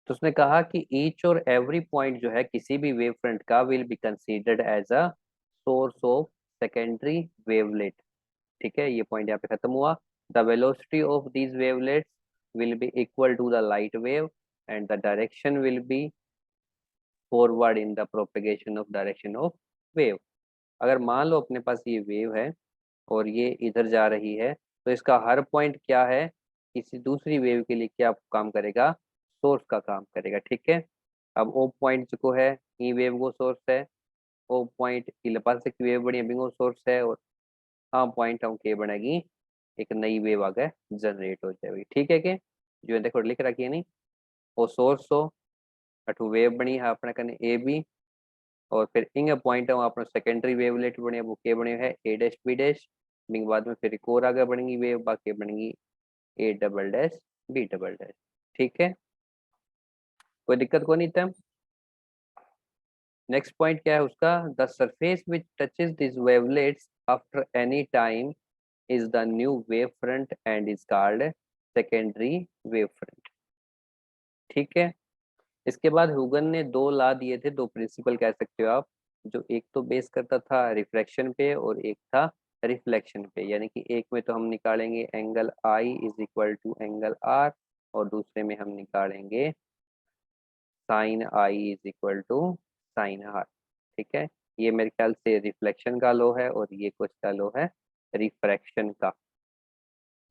तो उसने कहा कि ईच और एवरी पॉइंट जो है किसी भी वेव फ्रंट का will be considered as a source of secondary wavelet. ठीक है, ये पॉइंट यहाँ पे खत्म हुआ। The velocity of these wavelets will be equal to the light wave and the direction will be forward in the propagation of direction of wave. अगर मान लो अपने पास ये वेव है और ये इधर जा रही है, तो इसका हर पॉइंट क्या है, किसी दूसरी वेव के लिए क्या काम करेगा, सोर्स का काम करेगा। ठीक है, अब ओ पॉइंट जो है ई वेव को सोर्स है, ओ पॉइंट की पास की वेव बनी बिंगो सोर्स है, और हाँ पॉइंट हम के बनेगी, एक नई वेव आगे जनरेट हो जाएगी। ठीक है, कि जो है देखो लिख रखी है नहीं, वो सोर्स हो अठू वेव बनी है अपने कने ए बी, और फिर इंग पॉइंट है अपना सेकेंडरी वेवलेट बने वो के बने है ए डैश बी डैश, बाद में फिर एक और आगे बनेगी वेव, बाकी बनेगी A double dash B double dash. ठीक है, कोई दिक्कत को नहीं था। नेक्स्ट पॉइंट क्या है उसका, the surface which touches this wavelets after any time is the new wave front end is called secondary wave front. ठीक है, इसके बाद हुगन ने दो ला दिए थे, दो प्रिंसिपल कह सकते हो आप, जो एक तो बेस करता था रिफ्रैक्शन पे और एक था रिफ्लेक्शन पे। यानी कि एक में तो हम निकालेंगे angle I is equal to angle R, और दूसरे में हम निकालेंगे sine I is equal to sine R. ठीक है, ये मेरे ख्याल से रिफ्लेक्शन का लो है और ये कुछ का लो है रिफ्रैक्शन का।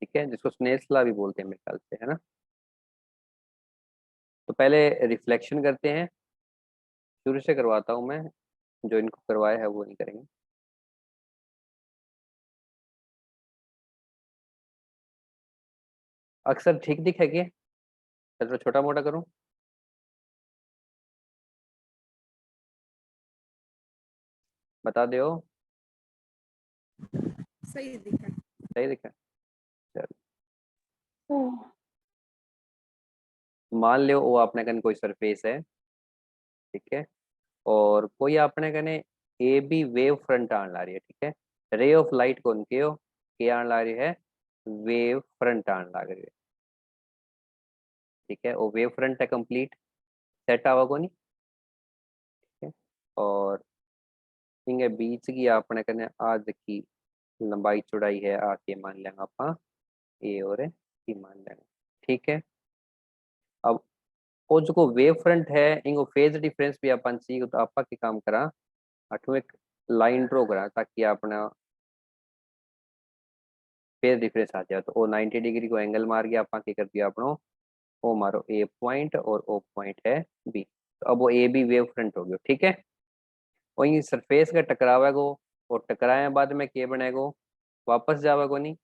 ठीक है, जिसको स्नेल्स लॉ भी बोलते हैं मेरे ख्याल से, है ना। तो पहले रिफ्लेक्शन करते हैं, शुरू से करवाता हूँ मैं, जो इनको करवाया है वो नहीं करेंगे। अक्सर ठीक दिखे क्या, चलो छोटा मोटा करूँ। बता दो। सही दिखा। सही दिखा, चलो। मान लो वो अपने कन कोई सरफेस है, ठीक है, और कोई अपने कने ए बी वेव फ्रंट आने ला रही है। ठीक है, रे ऑफ लाइट कौन के हो के आने ला रही है, वेव फ्रंट आने लग रही है। ठीक है, वो वेव फ्रंट है कंप्लीट, सेट आवा को नहीं। ठीक है, और इंगे बीच की अपने कने आज की लंबाई चौड़ाई है आके मान लेंगे आप ए और ई मान लेंगे। ठीक है, अब वो जो वेव फ्रंट है इनको फेज डिफरेंस भी अपन चाहिए, तो आपा के काम करा अठू एक लाइन ड्रॉ करा ताकि अपना फेज डिफरेंस आ जाए। तो वो 90 डिग्री को एंगल मार के आपा के कर दिया अपनो, ओ मारो ए पॉइंट और ओ पॉइंट है बी, तो अब वो ए बी वेव फ्रंट हो गया। ठीक है, वही सरफेस का टकरावा को, और टकराए बाद में के बनेगो, वापस जावा को नहीं,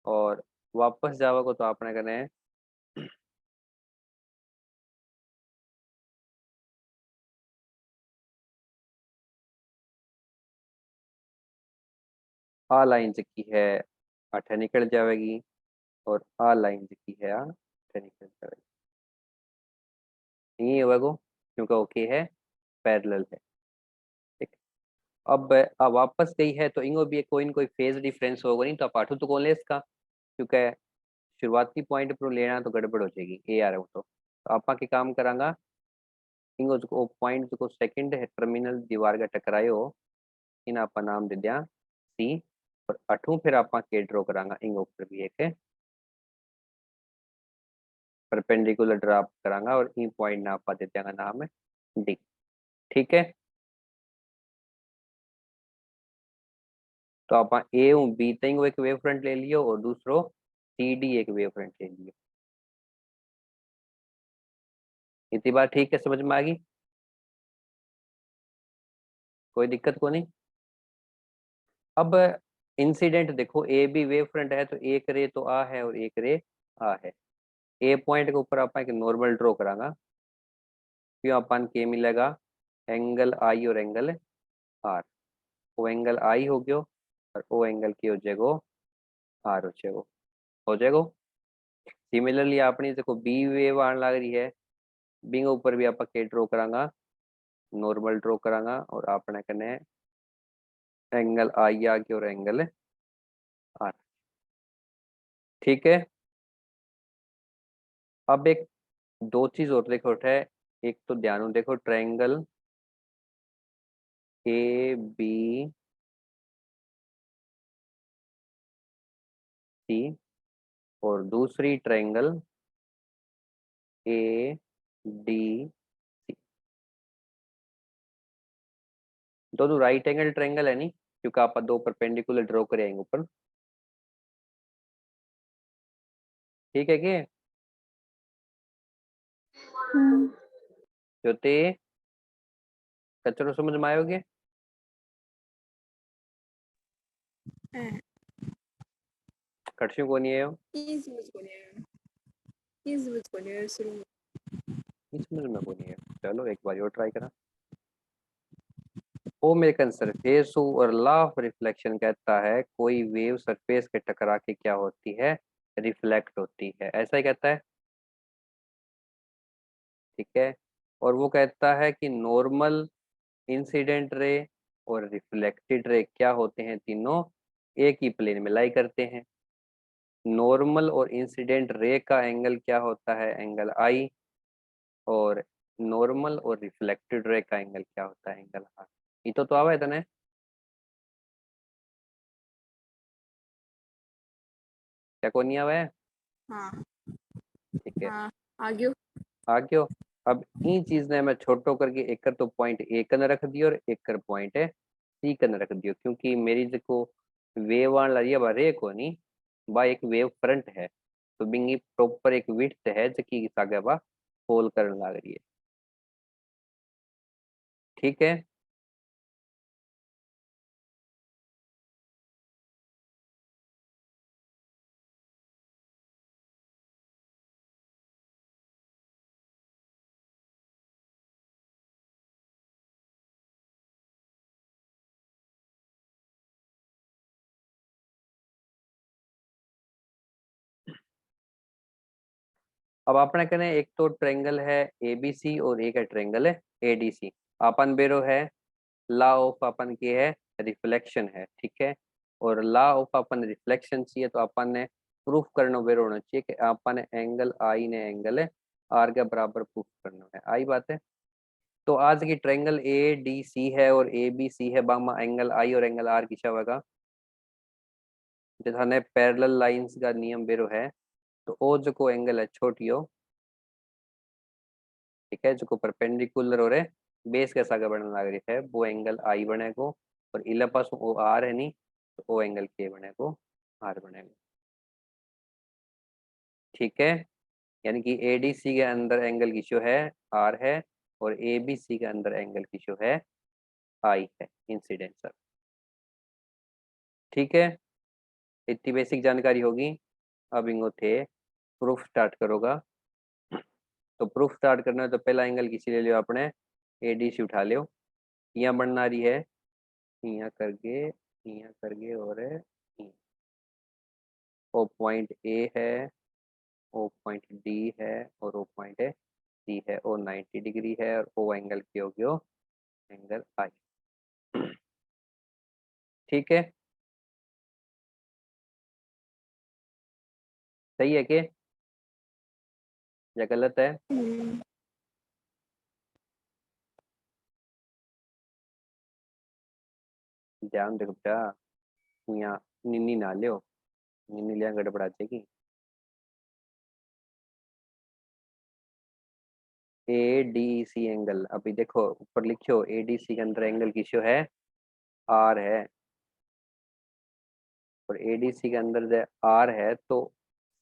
और वापस जावा को तो आपने करना है आ लाइन की है अठ निकल जाएगी, और आ लाइन की है अठ निकल जाएगी। ये होगा क्योंकि ओके है, पैरेलल है। ठीक, अब वापस गई है तो इनको भी कोई न कोई फेज डिफरेंस होगा नहीं, तो आप आठू तो कौन ले इसका, क्योंकि शुरुआती पॉइंट पर लेना तो गड़बड़ हो जाएगी ए आ रहा हो, तो आपा के काम करांगा इनको जो पॉइंट जो सेकंड है टर्मिनल दीवार का टकरायो, इन आपा नाम दे दिया सी, और अठू फिर आपा के ड्रॉ करांगा इंग ऊपर भी एक परपेंडिकुलर ड्रॉप करांगा, और ई पॉइंट ना आपा दे देंगे नाम है डी। ठीक है, तो आप ए बी तक एक वेव फ्रंट ले लियो और दूसरो सी डी एक वेव फ्रंट ले लियो। इतनी बार ठीक है, समझ में आ गई, कोई दिक्कत को नहीं। अब इंसिडेंट देखो, ए बी वेव फ्रंट है तो एक रे तो आ है और एक रे आ है। ए पॉइंट के ऊपर आप एक नॉर्मल ड्रॉ करांगा, क्यों अपन के मिलेगा एंगल आई और एंगल आर, वो एंगल आई हो गयो और वो एंगल की हो जाएगो आर हो जाएगो। सिमिलरली अपनी देखो बी वेव आने लग रही है, बी के ऊपर भी आप के ड्रॉ करांगा, नॉर्मल ड्रॉ करांगा, और आपने कने एंगल आई आ गया और एंगल आर। ठीक है, अब एक दो चीज और देखो है, एक तो ध्यान देखो ट्रायंगल ए बी सी, और दूसरी ट्रायंगल ए डी सी। दोनों राइट एंगल ट्रायंगल है नहीं, क्योंकि आप दो परपेंडिकुलर ड्रॉ करेंगे ऊपर। ठीक है कि जो ते कचरो समझ में आयोगे। कटसियों को नहीं है समझ में को नहीं है। चलो एक बार और ट्राई करा। अमेरिकन सरफेस और लॉ ऑफ रिफ्लेक्शन कहता है कोई वेव सरफेस के टकरा के क्या होती है, रिफ्लेक्ट होती है, ऐसा ही कहता है। ठीक है, और वो कहता है कि नॉर्मल, इंसिडेंट रे और रिफ्लेक्टेड रे क्या होते हैं, तीनों एक ही प्लेन में लाई करते हैं। नॉर्मल और इंसिडेंट रे का एंगल क्या होता है, एंगल आई, और नॉर्मल और रिफ्लेक्टेड रे का एंगल क्या होता है, एंगल आर। ये तो आवा है तने क्या को नहीं आवा है। हाँ ठीक है, हाँ आगे आगे हो। अब इन चीज ने मैं छोटो करके एक कर तो पॉइंट ए कन रख दियो और एक कर पॉइंट है सी कन रख दियो, क्योंकि मेरी जो वेव आन लगी है रे को नहीं, बा एक वेव फ्रंट है, तो बिंगी प्रॉपर एक विड्थ है जकी सागे बा फॉल करने लग रही है। ठीक है, अब अपने कने एक तो ट्रेंगल है एबीसी और एक है ट्रेंगल है एडीसी। अपन बेरो है ला ऑफ अपन की है रिफ्लेक्शन है। ठीक है, और ला ऑफ अपन रिफ्लेक्शन चाहिए तो अपन ने प्रूफ करना बेरो होना चाहिए कि अपन एंगल आई ने एंगल है आर के बराबर प्रूफ करना है। आई बात है। तो आज की ट्रायंगल ए डी सी है और ए बी सी है, बामा एंगल आई और एंगल आर किसा होगा, जैसे पैरेलल लाइंस का नियम बेरो है। तो ओ जो को एंगल है छोटी हो, ठीक है, जो को परपेंडिकुलर हो रहे बेस कैसा का बनने लग रही है, वो एंगल आई बनेगो, और इला पास ओ आर है नहीं, तो ओ एंगल के बनेगो आर बनेगो। ठीक है, यानी कि एडीसी के अंदर एंगल की जो है आर है, और एबीसी के अंदर एंगल की जो है आई है, इंसिडेंट सर। ठीक है, इतनी बेसिक जानकारी होगी। अब इनको थे प्रूफ स्टार्ट करोगा। तो प्रूफ स्टार्ट करना है तो पहला एंगल किसी ले लियो आपने, एडीसी उठा लियो। यहाँ बनना रही है, यहाँ करके और ओ पॉइंट ए है, ओ पॉइंट डी है, और ओ पॉइंट है सी है। ओ 90 डिग्री है और ओ एंगल की हो गयो एंगल आई। ठीक है, सही है कि या गलत है। ध्यान देखो बेटा, यहाँ निन्नी ना लियो, निन्नी लिया गड़बड़ा जाएगी। ए डी सी एंगल अभी देखो ऊपर लिखियो, ए डी सी के अंदर एंगल किसो है, आर है, और एडीसी के अंदर जो आर है तो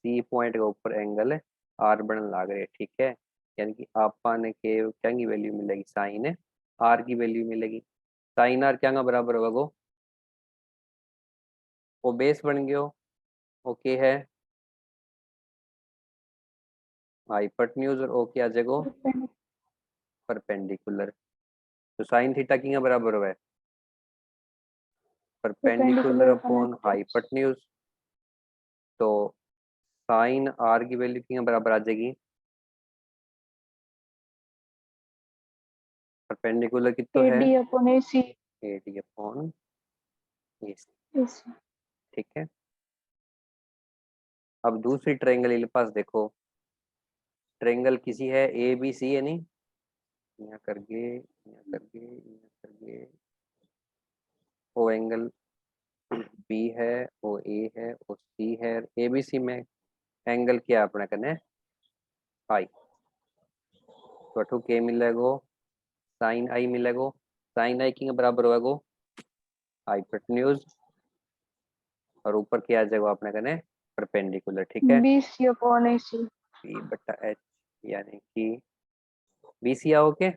सी पॉइंट के ऊपर एंगल आर बनने लग रहे। ठीक है, यानी कि आपन के क्या की वैल्यू मिलेगी, साइन आर की वैल्यू मिलेगी। साइन आर क्या बराबर होगा गो, वो बेस बन गयो। ओके है हाइपोटेन्यूज, और ओके आ जाएगो परपेंडिकुलर। तो साइन थीटा की बराबर हुआ है परपेंडिकुलर अपॉन हाइपोटेन्यूज। तो साइन आर की वैल्यू की बराबर आ जाएगी, परपेंडिकुलर कितो है AD upon AC A D upon A C. is ठीक है, अब दूसरी ट्रायंगल के पास देखो, ट्रायंगल किसी है ए बी सी है नहीं, यहाँ करके यहाँ करके यहाँ करके, ओ एंगल बी है, ओ ए है, ओ सी है, ए बी सी में एंगल क्या अपने कने आई, तो अठू के मिलेगो साइन आई मिलेगो, साइन आई के बराबर होएगो हाइपोटेन्यूज, और ऊपर क्या आ जाएगा अपने कने परपेंडिकुलर। ठीक है, BC अपॉन AC। बी बटा एच, यानी कि बी सी आओ के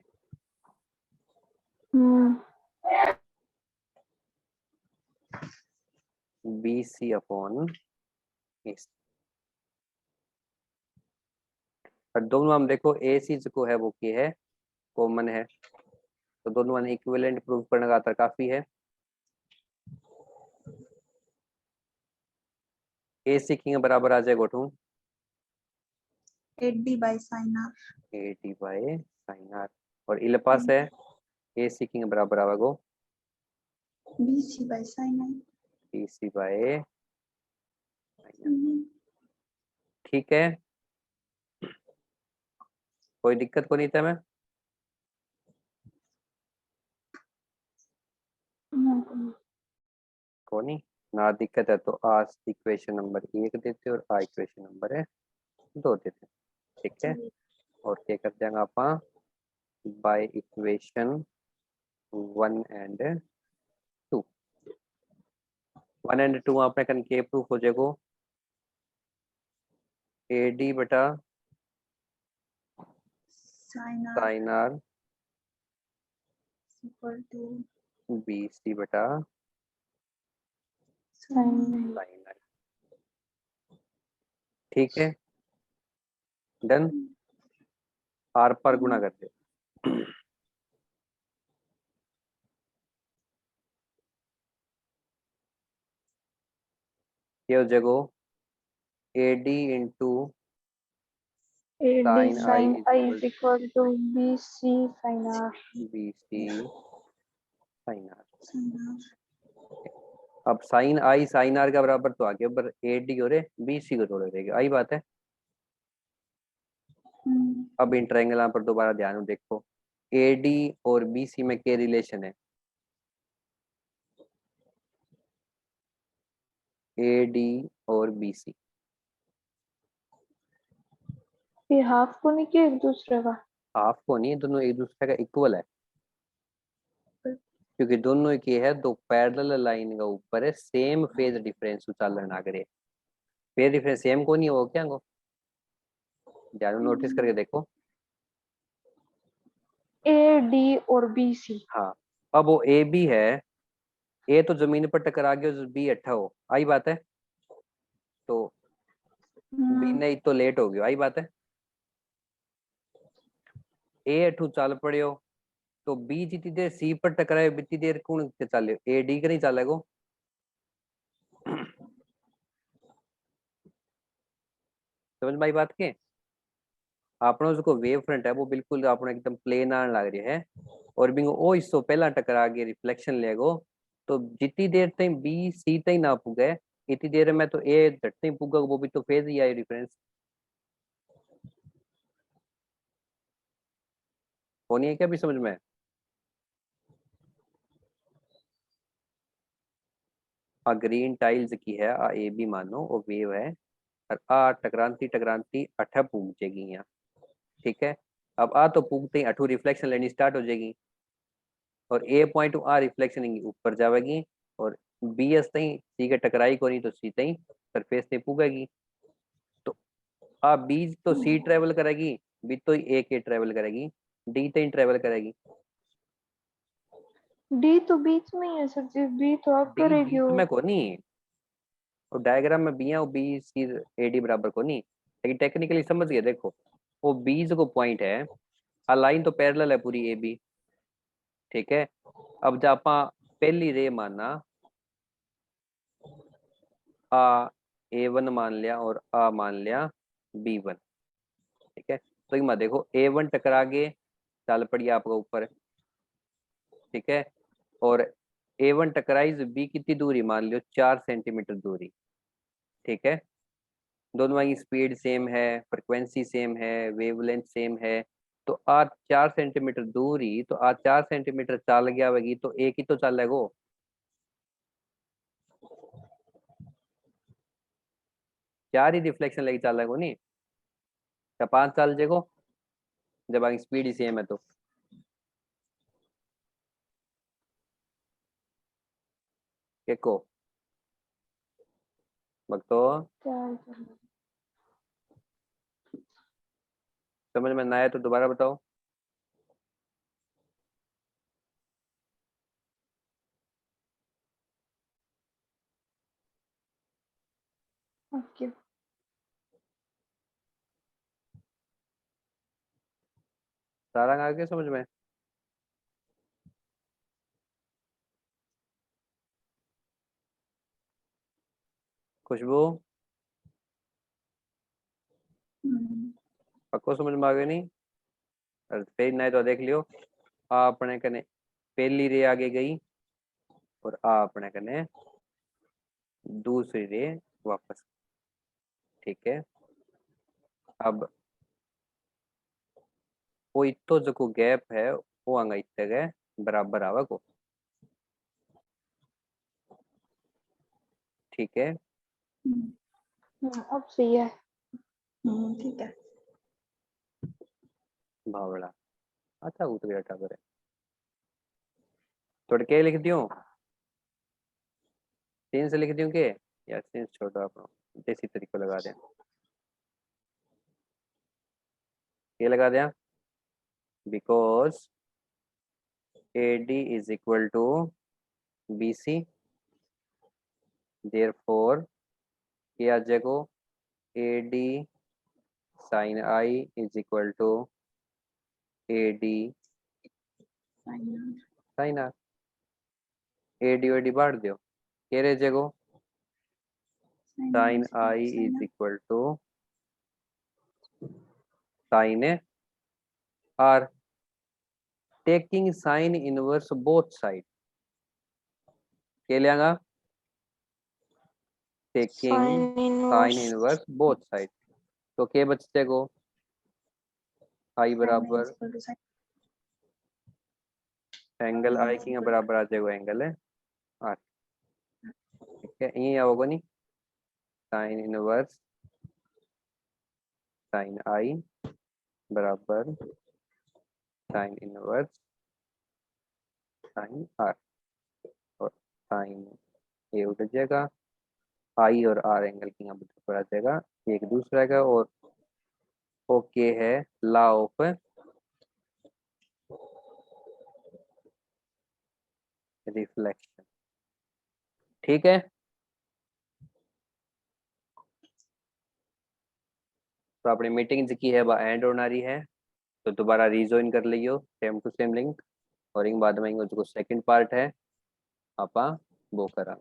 बी सी अपॉन एस, और दोनों हम देखो ए सी जो है वो क्या है कॉमन है, तो दोनों ने इक्विवेलेंट प्रूव करने का आता काफी है। ए सी के बराबर आ जाएगा to 8D by sin R। A T by sine R, और इले पास है ए सी के बराबर आवेगो BC by sin I। B C by, ठीक है, कोई दिक्कत को नहीं था मैं, को नहीं ना दिक्कत है तो आज इक्वेशन नंबर 1 देते और आ इक्वेशन नंबर है 2 देते, ठीक है, और क्या कर देंगे आप बाय इक्वेशन 1 एंड 2, 1 एंड 2 आपने कन के प्रूफ हो जाएगो ए डी बटा sin R sine R equal to B C बटा sin साइन आर, ठीक है, डन, आर पर गुणा कर दे, ये हो जाएगो A D into AD sine I sin I equal is equal to BC sin R। B C sine R. sin R। अब साइन आई साइन आर का बराबर तो आ गया, पर ए डी और बी सी को थोड़े रहेगा, आई बात है। अब इन ट्रायंगल पर दोबारा ध्यान देखो, ए डी और बी सी में क्या रिलेशन है, ए डी और बी सी ये हाफ को नहीं किया एक दूसरे का। हाफ को नहीं, दोनों एक दूसरे का इक्वल है, क्योंकि दोनों की है दो पैरेलल लाइन का ऊपर है सेम फेज डिफरेंस उचालन आ करे, फेज डिफरेंस सेम को नहीं हो क्या को ध्यान नोटिस करके देखो। AD और BC। हाँ, अब वो ए बी है, ए तो जमीन पर टकरा गया, बी अट्ठा हो, आई बात है, तो बी नहीं तो लेट हो गया, आई बात है, ए अठू चाल पड़े हो, तो बी जितनी देर सी पर टकराए बितनी देर कौन के चाले, ए डी का नहीं चालेगो, समझ में आई बात के, आपने जो वेव फ्रंट है वो बिल्कुल आपने एकदम प्लेन आने लग रही है, और बिंग ओ हिस्सों पहला टकरा के रिफ्लेक्शन लेगो, तो जितनी देर तक बी सी तक ना पुगे इतनी देर में तो ए झट नहीं पुगा, वो भी तो फेज ही आई डिफरेंस होनी है क्या भी समझ में। आ ग्रीन टाइल्स की है, आ ए बी मानो वो वेव है, और आ टकरांती टकरांती अठा पूग जाएगी यहाँ, ठीक है, अब आ तो पूगते ही अठू रिफ्लेक्शन लेनी स्टार्ट हो जाएगी, और ए पॉइंट आ रिफ्लेक्शन ऊपर जाएगी, और बी एस तई सी के टकराई को नहीं तो सी तई सरफेस से पुगेगी, तो आ बी तो सी ट्रेवल करेगी, बी तो ए के ट्रेवल करेगी, डी तई ट्रेवल करेगी, D तो बीच में ही है सर जी, B तो आप डी करेगी बीच वो। में को नहीं, और डायग्राम में बी है वो बी सी ए डी बराबर को नहीं, लेकिन टेक्निकली समझ गए देखो, वो बीज को पॉइंट है, आ लाइन तो पैरेलल है पूरी ए बी, ठीक है, अब जब आप पहली रे माना आ ए वन मान लिया और आ मान लिया बी वन, ठीक है, तो इमा देखो ए वन टकरा के चल पड़ी आपका ऊपर, ठीक है, और ए वन टकराई बी कितनी दूरी मान लियो 4 सेंटीमीटर दूरी, ठीक है, दोनों की स्पीड सेम है, फ्रिक्वेंसी सेम है, वेवलेंथ सेम है, तो आ 4 सेंटीमीटर दूर ही तो आ 4 सेंटीमीटर चल गया होगी तो एक ही तो चलेगो। चार ही रिफ्लेक्शन लेके चल रहा नहीं, क्या 5 चल जेगो जब आगे स्पीड ही सेम है तो। देखो भक्तो, समझ में ना आया तो दोबारा बताओ। ओके। सारा आगे समझ में। खुशबू पक्को समझ में आ गई नहीं? और फिर नहीं तो देख लियो, आपने कने पहली रे आगे गई और आपने कने दूसरी रे वापस। ठीक है, अब वो इतो जो गैप है वो आंगा इतने गए बराबर आवा को। ठीक है, अब सही है। ठीक है। भावड़ा अच्छा वो तो बेटा करे थोड़े के लिख दियो, 3 से लिख दियो के यार 3 छोड़ो आप देसी तरीको लगा दें। ये लगा दें because AD is equal to BC, therefore क्या जगो AD sin I is equal to AD sin R। AD OD बांट दियो के रे जगो sin I is equal to sin R, taking sine inverse both side. के लियांगा taking sine inverse both side, तो के बचते को आई बराबर एंगल आई की बराबर आ जाएगा एंगल है आर। ठीक है, यही आओगे नहीं साइन इनवर्स साइन आई बराबर साइन इनवर्स साइन आर, और साइन ये उठ जाएगा आई और आर एंगल की यहाँ बराबर आ जाएगा एक दूसरा का। और ओके है लॉ ऑफ रिफ्लेक्शन। ठीक है, तो अपनी मीटिंग की है एंड होना रही है, तो दोबारा रीजॉइन कर लियो सेम टू सेम लिंक, और इन बाद में जो सेकंड पार्ट है आपा वो करा।